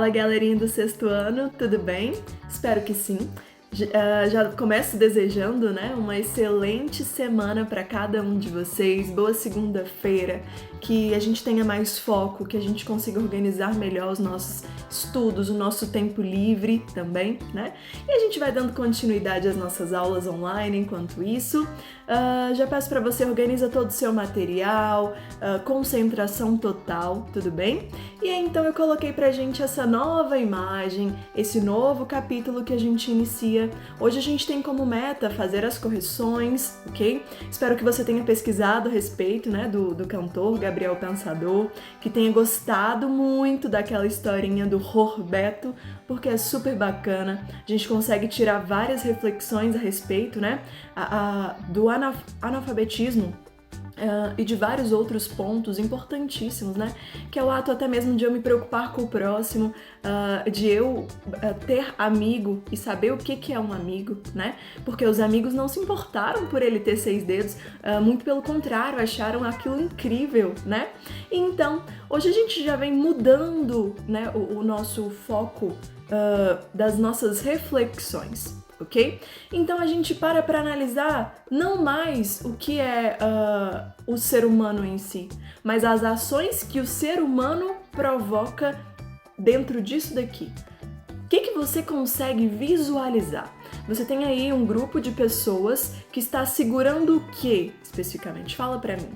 Fala, galerinha do sexto ano, tudo bem? Espero que sim. Já começo desejando, né, uma excelente semana para cada um de vocês, boa segunda-feira, que a gente tenha mais foco, que a gente consiga organizar melhor os nossos estudos, o nosso tempo livre também, né? E a gente vai dando continuidade às nossas aulas online enquanto isso. Já peço para você organiza todo o seu material, concentração total, tudo bem? E aí, então eu coloquei pra gente essa nova imagem, esse novo capítulo que a gente inicia. Hoje a gente tem como meta fazer as correções, ok? Espero que você tenha pesquisado a respeito, né, do cantor Gabriel Pensador, que tenha gostado muito daquela historinha do Roberto, porque é super bacana. A gente consegue tirar várias reflexões a respeito, né, do analfabetismo. E de vários outros pontos importantíssimos, né? Que é o ato até mesmo de eu me preocupar com o próximo, de eu ter amigo e saber o que é um amigo, né? Porque os amigos não se importaram por ele ter 6 dedos, muito pelo contrário, acharam aquilo incrível, né? E então, hoje a gente já vem mudando, né, o nosso foco das nossas reflexões. Ok? Então a gente para analisar não mais o que é o ser humano em si, mas as ações que o ser humano provoca dentro disso daqui. O que você consegue visualizar? Você tem aí um grupo de pessoas que está segurando o que especificamente? Fala pra mim.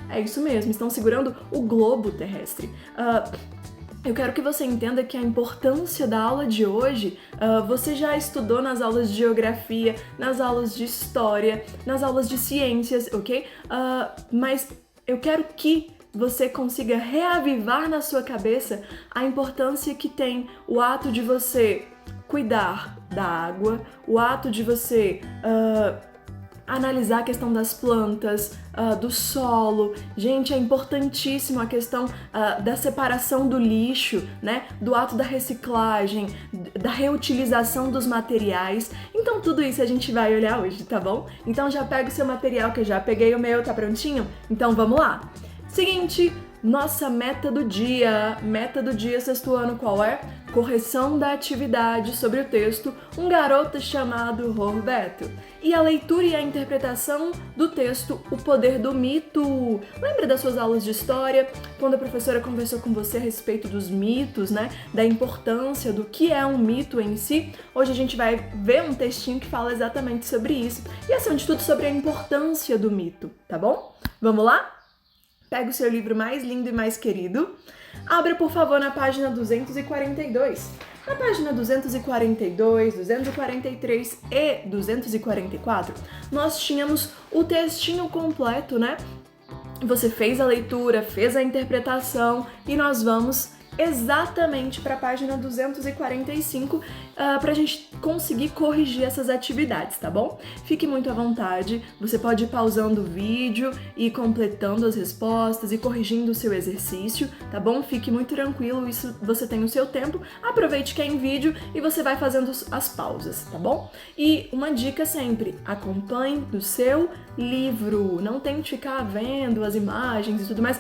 É isso mesmo, estão segurando o globo terrestre. Eu quero que você entenda que a importância da aula de hoje, você já estudou nas aulas de geografia, nas aulas de história, nas aulas de ciências, ok? Mas eu quero que você consiga reavivar na sua cabeça a importância que tem o ato de você cuidar da água, o ato de você analisar a questão das plantas, do solo. Gente, é importantíssimo a questão da separação do lixo, né? Do ato da reciclagem, da reutilização dos materiais. Então tudo isso a gente vai olhar hoje, tá bom? Então já pega o seu material, que eu já peguei o meu, tá prontinho? Então vamos lá! Seguinte, nossa meta do dia, sexto ano, qual é? Correção da atividade sobre o texto Um Garoto Chamado Roberto. E a leitura e a interpretação do texto O Poder do Mito. Lembra das suas aulas de história, quando a professora conversou com você a respeito dos mitos, né? Da importância do que é um mito em si? Hoje a gente vai ver um textinho que fala exatamente sobre isso. E acima de tudo sobre a importância do mito, tá bom? Vamos lá? Pega o seu livro mais lindo e mais querido. Abra, por favor, na página 242. Na página 242, 243 e 244, nós tínhamos o textinho completo, né? Você fez a leitura, fez a interpretação e nós vamos exatamente para a página 245 para a gente conseguir corrigir essas atividades, tá bom? Fique muito à vontade, você pode ir pausando o vídeo e completando as respostas e corrigindo o seu exercício, tá bom? Fique muito tranquilo, isso você tem o seu tempo, aproveite que é em vídeo e você vai fazendo as pausas, tá bom? E uma dica sempre, acompanhe do seu livro, não tente ficar vendo as imagens e tudo mais,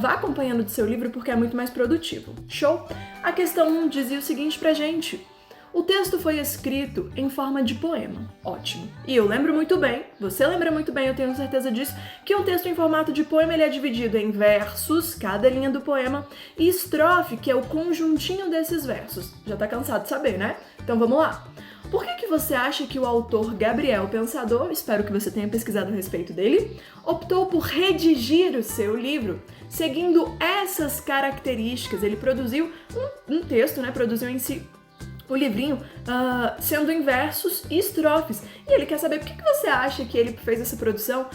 vá acompanhando do seu livro porque é muito mais produtivo. Show? A questão 1 dizia o seguinte pra gente: o texto foi escrito em forma de poema. Ótimo. E eu lembro muito bem, você lembra muito bem, eu tenho certeza disso, que um texto em formato de poema ele é dividido em versos, cada linha do poema, e estrofe, que é o conjuntinho desses versos. Já tá cansado de saber, né? Então vamos lá. Por que você acha que o autor Gabriel Pensador, espero que você tenha pesquisado a respeito dele, optou por redigir o seu livro seguindo essas características? Ele produziu um texto, né? Produziu em si o livrinho sendo em versos e estrofes. E ele quer saber por que você acha que ele fez essa produção.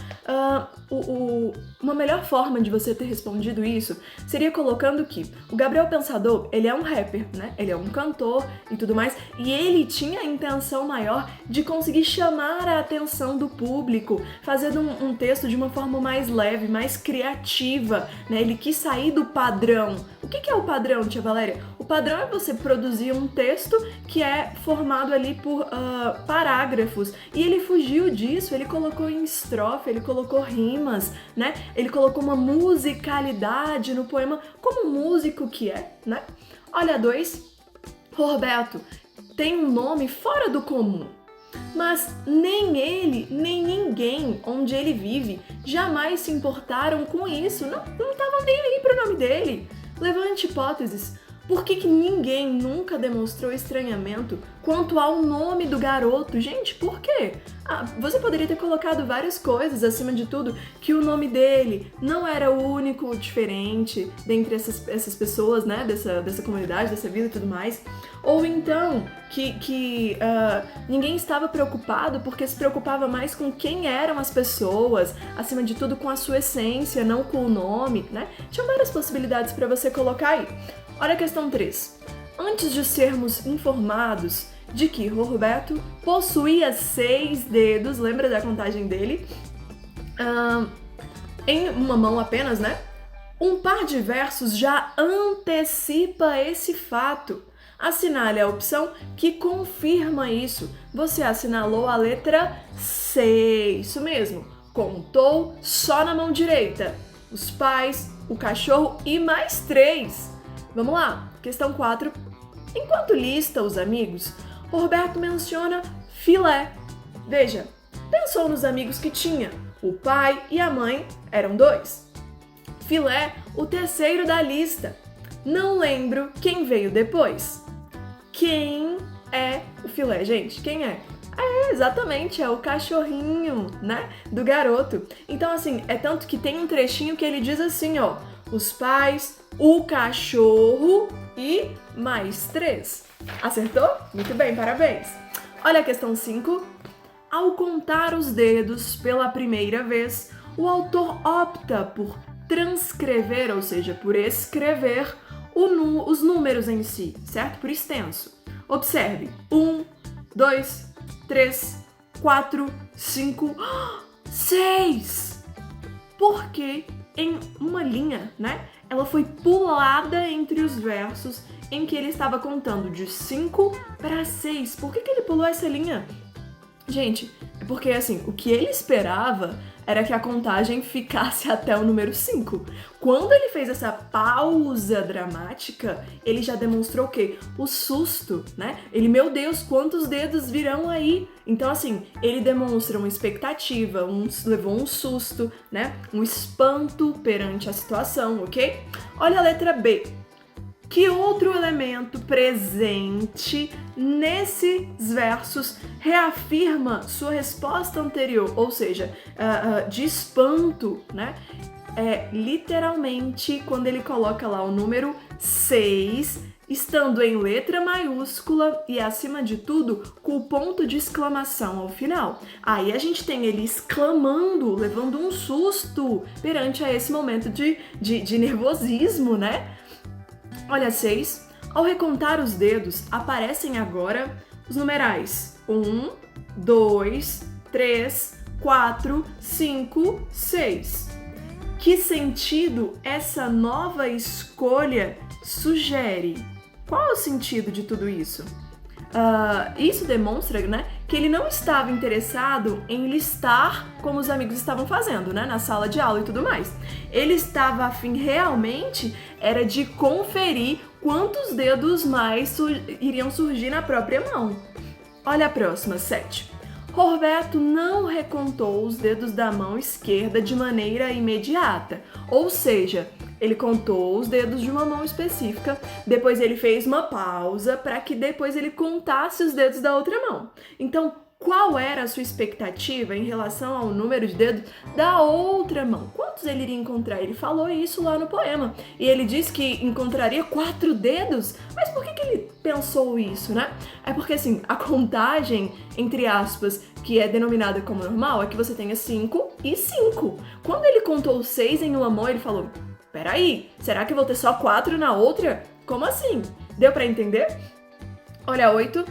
Uma melhor forma de você ter respondido isso seria colocando que o Gabriel Pensador, ele é um rapper, né? Ele é um cantor e tudo mais, e ele tinha a intenção maior de conseguir chamar a atenção do público, fazendo um texto de uma forma mais leve, mais criativa, né? Ele quis sair do padrão. O que é o padrão, tia Valéria? O padrão é você produzir um texto que é formado ali por parágrafos, e ele fugiu disso, ele colocou em estrofe, ele colocou rimas, né? Ele colocou uma musicalidade no poema, como músico que é, né? Olha a 2, Roberto tem um nome fora do comum, mas nem ele, nem ninguém onde ele vive jamais se importaram com isso, não estavam nem aí pro nome dele. Levante hipóteses. Por que ninguém nunca demonstrou estranhamento quanto ao nome do garoto? Gente, por quê? Você poderia ter colocado várias coisas, acima de tudo, que o nome dele não era o único diferente dentre essas pessoas, né, dessa comunidade, dessa vila e tudo mais. Ou então, que ninguém estava preocupado porque se preocupava mais com quem eram as pessoas, acima de tudo com a sua essência, não com o nome, né? Tinha várias possibilidades para você colocar aí. Olha a questão 3. Antes de sermos informados de que Roberto possuía 6 dedos, lembra da contagem dele? Em uma mão apenas, né? Um par de versos já antecipa esse fato. Assinale a opção que confirma isso. Você assinalou a letra C, isso mesmo. Contou só na mão direita. Os pais, o cachorro e mais 3. Vamos lá, questão 4. Enquanto lista os amigos, Roberto menciona filé. Veja, pensou nos amigos que tinha. O pai e a mãe eram 2. Filé, o terceiro da lista. Não lembro quem veio depois. Quem é o filé, gente? Quem é? Exatamente, é o cachorrinho, né, do garoto. Então, assim, é tanto que tem um trechinho que ele diz assim, ó, os pais, o cachorro e mais 3. Acertou? Muito bem, parabéns. Olha a questão 5. Ao contar os dedos pela primeira vez, o autor opta por transcrever, ou seja, por escrever os números em si, certo? Por extenso. Observe. 1, 2, 3, 4, 5, 6. Porque em uma linha, né? Ela foi pulada entre os versos em que ele estava contando de 5 para 6. Por que ele pulou essa linha? Gente, é porque assim, o que ele esperava era que a contagem ficasse até o número 5. Quando ele fez essa pausa dramática, ele já demonstrou o quê? O susto, né? Ele, meu Deus, quantos dedos virão aí? Então, assim, ele demonstra uma expectativa, levou um susto, né? Um espanto perante a situação, ok? Olha a letra B. Que outro elemento presente nesses versos reafirma sua resposta anterior, ou seja, de espanto, né? Literalmente, quando ele coloca lá o número 6, estando em letra maiúscula e, acima de tudo, com o ponto de exclamação ao final. Aí a gente tem ele exclamando, levando um susto perante a esse momento de nervosismo, né? Olha, 6. Ao recontar os dedos, aparecem agora os numerais 1, 2, 3, 4, 5, 6. Que sentido essa nova escolha sugere? Qual é o sentido de tudo isso? Isso demonstra, né, que ele não estava interessado em listar como os amigos estavam fazendo, né, na sala de aula e tudo mais. Ele estava a fim realmente era de conferir quantos dedos mais iriam surgir na própria mão. Olha a próxima, 7. Roberto não recontou os dedos da mão esquerda de maneira imediata, ou seja, ele contou os dedos de uma mão específica, depois ele fez uma pausa para que depois ele contasse os dedos da outra mão. Então, qual era a sua expectativa em relação ao número de dedos da outra mão? Quantos ele iria encontrar? Ele falou isso lá no poema. E ele disse que encontraria 4 dedos. Mas por que ele pensou isso, né? É porque, assim, a contagem, entre aspas, que é denominada como normal, é que você tenha 5 e 5. Quando ele contou 6 em uma mão, ele falou, peraí, será que eu vou ter só 4 na outra? Como assim? Deu pra entender? Olha, 8.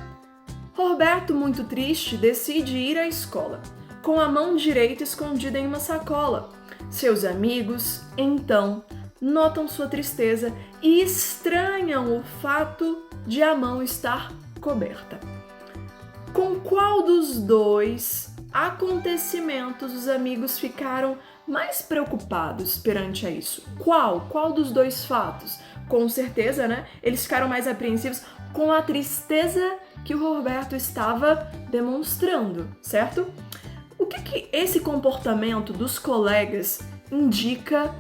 Roberto, muito triste, decide ir à escola, com a mão direita escondida em uma sacola. Seus amigos, então, notam sua tristeza e estranham o fato de a mão estar coberta. Com qual dos dois acontecimentos os amigos ficaram mais preocupados perante a isso? Qual dos dois fatos? Com certeza, né? Eles ficaram mais apreensivos com a tristeza que o Roberto estava demonstrando, certo? O que esse comportamento dos colegas indica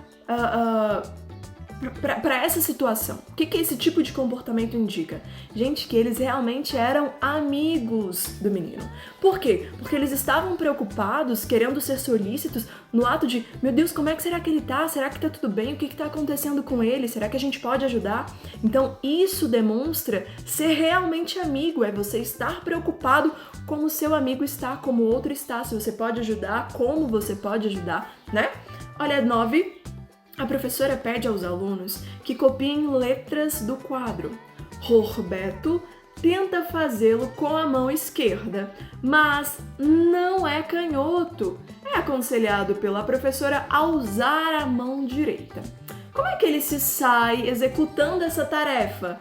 para essa situação? O que esse tipo de comportamento indica? Gente, que eles realmente eram amigos do menino. Por quê? Porque eles estavam preocupados, querendo ser solícitos no ato de, meu Deus, como é que será que ele tá? Será que tá tudo bem? O que tá acontecendo com ele? Será que a gente pode ajudar? Então, isso demonstra ser realmente amigo, é você estar preocupado como o seu amigo está, como o outro está, se você pode ajudar, como você pode ajudar, né? Olha, 9. A professora pede aos alunos que copiem letras do quadro. Roberto tenta fazê-lo com a mão esquerda, mas não é canhoto. É aconselhado pela professora a usar a mão direita. Como é que ele se sai executando essa tarefa?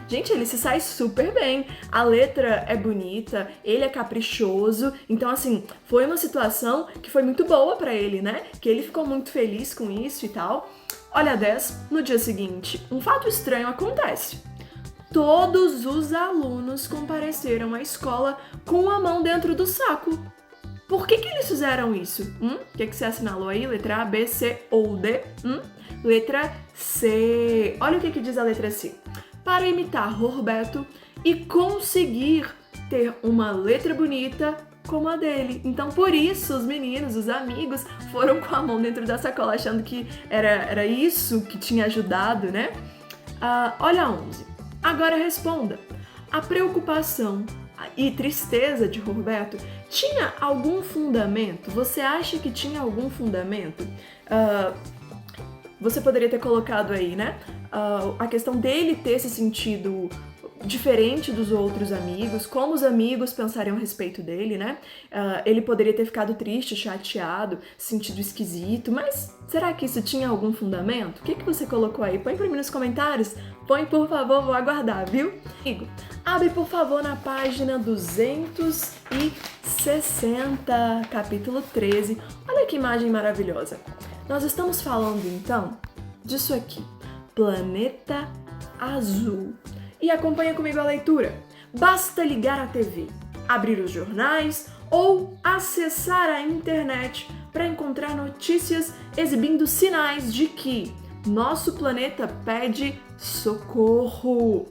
Gente, ele se sai super bem. A letra é bonita, ele é caprichoso. Então, assim, foi uma situação que foi muito boa pra ele, né? Que ele ficou muito feliz com isso e tal. Olha, 10. No dia seguinte, um fato estranho acontece. Todos os alunos compareceram à escola com a mão dentro do saco. Por que eles fizeram isso? O que você assinalou aí? Letra A, B, C ou D? Letra C. Olha o que diz a letra C. Para imitar Roberto e conseguir ter uma letra bonita como a dele. Então, por isso, os meninos, os amigos, foram com a mão dentro da sacola, achando que era isso que tinha ajudado, né? Olha 11. Agora responda. A preocupação e tristeza de Roberto tinha algum fundamento? Você acha que tinha algum fundamento? Você poderia ter colocado aí, né? A questão dele ter se sentido diferente dos outros amigos, como os amigos pensariam a respeito dele, né? Ele poderia ter ficado triste, chateado, sentido esquisito, mas será que isso tinha algum fundamento? O que você colocou aí? Põe pra mim nos comentários. Põe, por favor, vou aguardar, viu? Abre, por favor, na página 260, capítulo 13. Olha que imagem maravilhosa. Nós estamos falando, então, disso aqui. Planeta Azul. E acompanha comigo a leitura. Basta ligar a TV, abrir os jornais ou acessar a internet para encontrar notícias exibindo sinais de que nosso planeta pede socorro.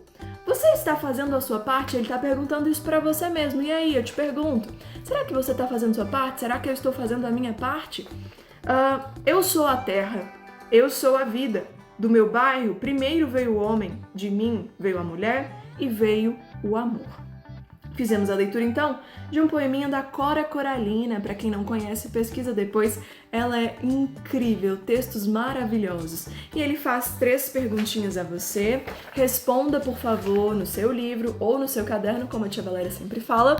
Você está fazendo a sua parte? Ele está perguntando isso para você mesmo. E aí, eu te pergunto, será que você está fazendo a sua parte? Será que eu estou fazendo a minha parte? Eu sou a terra, eu sou a vida. Do meu bairro, primeiro veio o homem, de mim veio a mulher e veio o amor. Fizemos a leitura, então, de um poeminha da Cora Coralina. Para quem não conhece, pesquisa depois. Ela é incrível, textos maravilhosos. E ele faz 3 perguntinhas a você. Responda, por favor, no seu livro ou no seu caderno, como a tia Valéria sempre fala.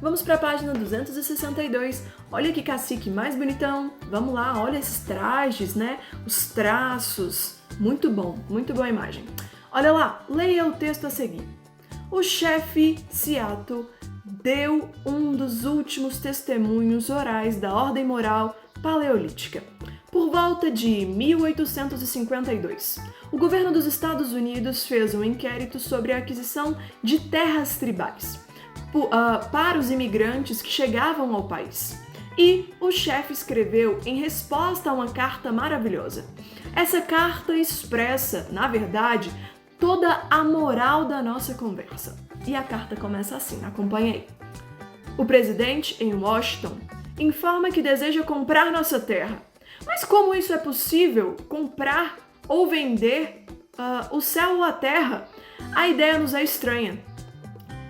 Vamos para a página 262. Olha que cacique mais bonitão. Vamos lá, olha esses trajes, né? Os traços. Muito boa a imagem. Olha lá, leia o texto a seguir. O chefe Seattle deu um dos últimos testemunhos orais da ordem moral paleolítica. Por volta de 1852, o governo dos Estados Unidos fez um inquérito sobre a aquisição de terras tribais para os imigrantes que chegavam ao país. E o chefe escreveu em resposta a uma carta maravilhosa. Essa carta expressa, na verdade, toda a moral da nossa conversa. E a carta começa assim, acompanha aí. O presidente, em Washington, informa que deseja comprar nossa terra. Mas como isso é possível? Comprar ou vender o céu ou a terra? A ideia nos é estranha.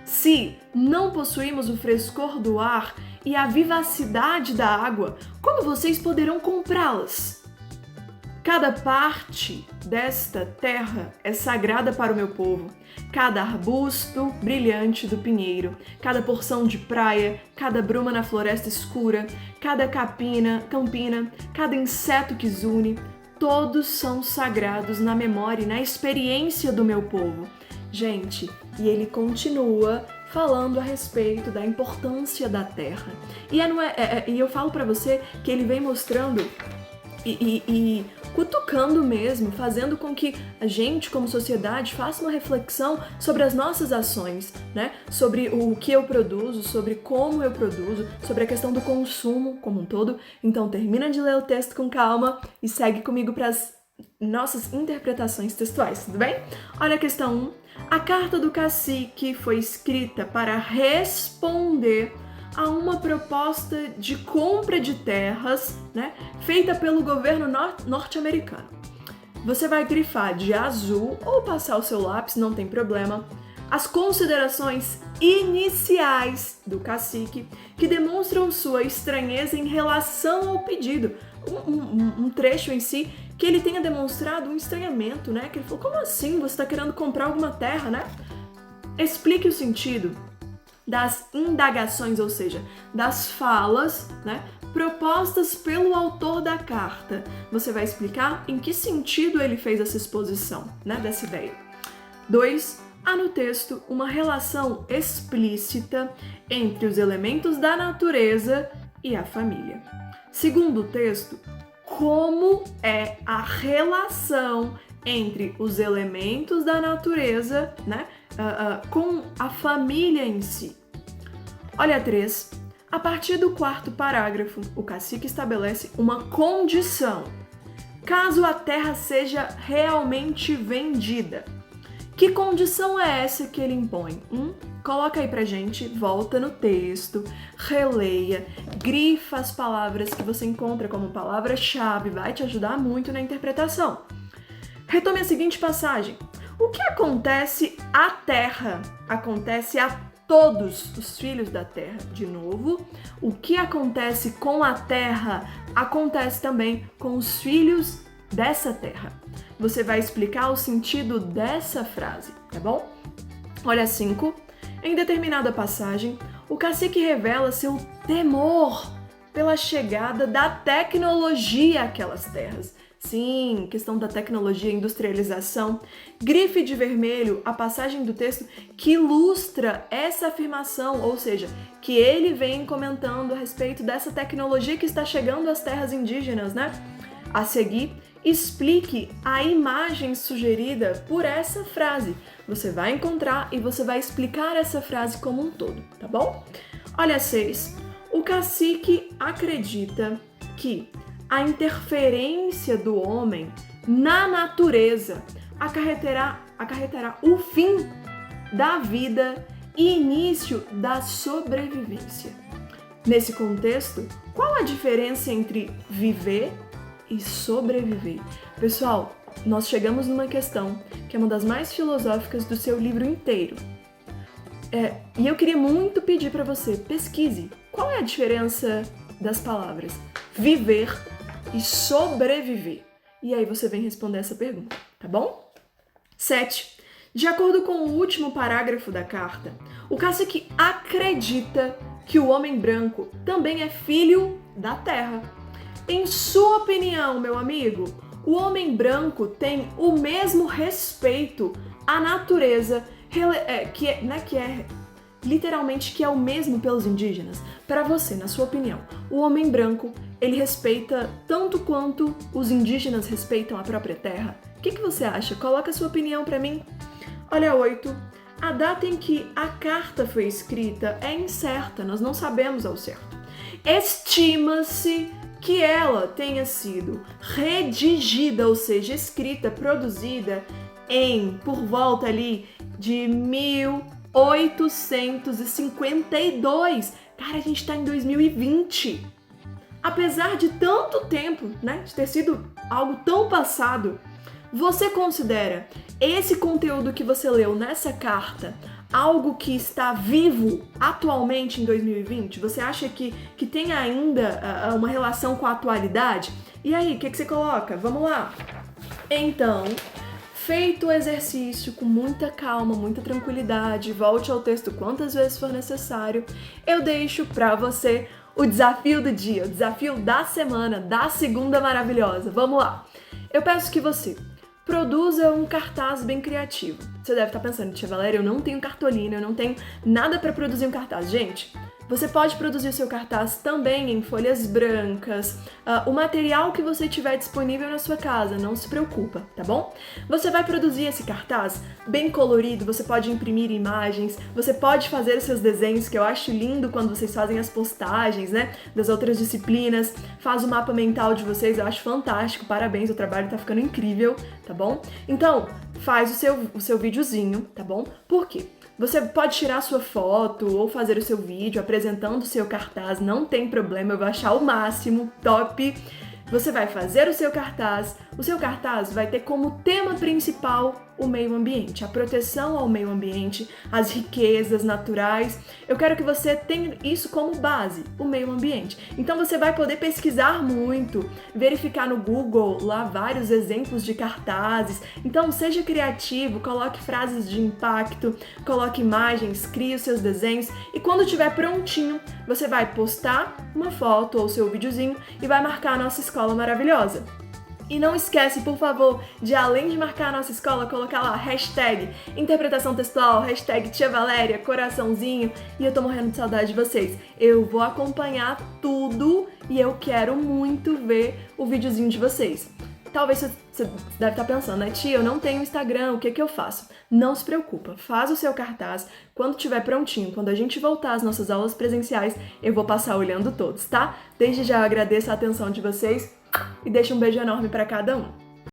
Se não possuímos o frescor do ar e a vivacidade da água, como vocês poderão comprá-las? Cada parte desta terra é sagrada para o meu povo. Cada arbusto brilhante do pinheiro, cada porção de praia, cada bruma na floresta escura, cada campina, cada inseto que zune, todos são sagrados na memória e na experiência do meu povo. Gente, e ele continua falando a respeito da importância da terra. E eu falo pra você que ele vem mostrando e cutucando mesmo, fazendo com que a gente, como sociedade, faça uma reflexão sobre as nossas ações, né? Sobre o que eu produzo, sobre como eu produzo, sobre a questão do consumo como um todo. Então termina de ler o texto com calma e segue comigo para as nossas interpretações textuais, tudo bem? Olha a questão 1. A carta do cacique foi escrita para responder a uma proposta de compra de terras, né, feita pelo governo norte-americano. Você vai grifar de azul ou passar o seu lápis, não tem problema, as considerações iniciais do cacique que demonstram sua estranheza em relação ao pedido. Um trecho em si que ele tenha demonstrado um estranhamento, né? Que ele falou, como assim você está querendo comprar alguma terra, né? Explique o sentido das indagações, ou seja, das falas, né, propostas pelo autor da carta. Você vai explicar em que sentido ele fez essa exposição, né, dessa ideia. 2. Há no texto uma relação explícita entre os elementos da natureza e a família. Segundo o texto, como é a relação entre os elementos da natureza, né, com a família em si. Olha 3. A partir do 4º parágrafo, o cacique estabelece uma condição. Caso a terra seja realmente vendida. Que condição é essa que ele impõe? Coloca aí pra gente, volta no texto, releia, grifa as palavras que você encontra como palavra-chave, vai te ajudar muito na interpretação. Retome a seguinte passagem. O que acontece à terra? Acontece a todos os filhos da terra. De novo, o que acontece com a terra acontece também com os filhos dessa terra. Você vai explicar o sentido dessa frase, tá bom? Olha 5. Em determinada passagem, o cacique revela seu temor pela chegada da tecnologia àquelas terras. Sim, questão da tecnologia, industrialização. Grife de vermelho a passagem do texto que ilustra essa afirmação, ou seja, que ele vem comentando a respeito dessa tecnologia que está chegando às terras indígenas, né? A seguir, explique a imagem sugerida por essa frase. Você vai encontrar e você vai explicar essa frase como um todo, tá bom? Olha 6. O cacique acredita que a interferência do homem na natureza acarretará o fim da vida e início da sobrevivência. Nesse contexto, qual a diferença entre viver e sobreviver? Pessoal, nós chegamos numa questão que é uma das mais filosóficas do seu livro inteiro. E eu queria muito pedir para você, pesquise qual é a diferença das palavras viver e sobreviver. E aí você vem responder essa pergunta, tá bom? 7. De acordo com o último parágrafo da carta, o cacique acredita que o homem branco também é filho da terra. Em sua opinião, meu amigo, o homem branco tem o mesmo respeito à natureza, que é literalmente que é o mesmo pelos indígenas? Para você, na sua opinião, o homem branco, ele respeita tanto quanto os indígenas respeitam a própria terra? O que você acha? Coloca a sua opinião para mim. Olha 8. A data em que a carta foi escrita é incerta, nós não sabemos ao certo. Estima-se que ela tenha sido redigida, ou seja, escrita, produzida por volta ali de 1852. Cara, a gente tá em 2020. Apesar de tanto tempo, né, de ter sido algo tão passado, você considera esse conteúdo que você leu nessa carta algo que está vivo atualmente em 2020? Você acha que tem ainda uma relação com a atualidade? E aí, o que você coloca? Vamos lá! Então, feito o exercício com muita calma, muita tranquilidade, volte ao texto quantas vezes for necessário, eu deixo para você o desafio do dia, o desafio da semana, da segunda maravilhosa. Vamos lá! Eu peço que você produza um cartaz bem criativo. Você deve estar pensando, tia Valéria, eu não tenho cartolina, eu não tenho nada para produzir um cartaz. Gente, Você pode produzir o seu cartaz também em folhas brancas, o material que você tiver disponível na sua casa, não se preocupa, tá bom? Você vai produzir esse cartaz bem colorido, você pode imprimir imagens, você pode fazer os seus desenhos, que eu acho lindo quando vocês fazem as postagens, né, das outras disciplinas, faz o mapa mental de vocês, eu acho fantástico, parabéns, o trabalho tá ficando incrível, tá bom? Então, faz o seu videozinho, tá bom? Por quê? Você pode tirar sua foto ou fazer o seu vídeo apresentando o seu cartaz, não tem problema, eu vou achar o máximo, top. Você vai fazer o seu cartaz vai ter como tema principal o meio ambiente, a proteção ao meio ambiente, as riquezas naturais. Eu quero que você tenha isso como base, o meio ambiente. Então você vai poder pesquisar muito, verificar no Google lá vários exemplos de cartazes. Então seja criativo, coloque frases de impacto, coloque imagens, crie os seus desenhos e quando estiver prontinho, você vai postar uma foto ou seu videozinho e vai marcar a nossa escola maravilhosa. E não esquece, por favor, de além de marcar a nossa escola, colocar lá hashtag interpretação textual, hashtag Tia Valéria, coraçãozinho, e eu tô morrendo de saudade de vocês. Eu vou acompanhar tudo e eu quero muito ver o videozinho de vocês. Talvez você deve estar pensando, né, tia, eu não tenho Instagram, o que eu faço? Não se preocupa, faz o seu cartaz, quando estiver prontinho, quando a gente voltar às nossas aulas presenciais, eu vou passar olhando todos, tá? Desde já eu agradeço a atenção de vocês e deixo um beijo enorme para cada um.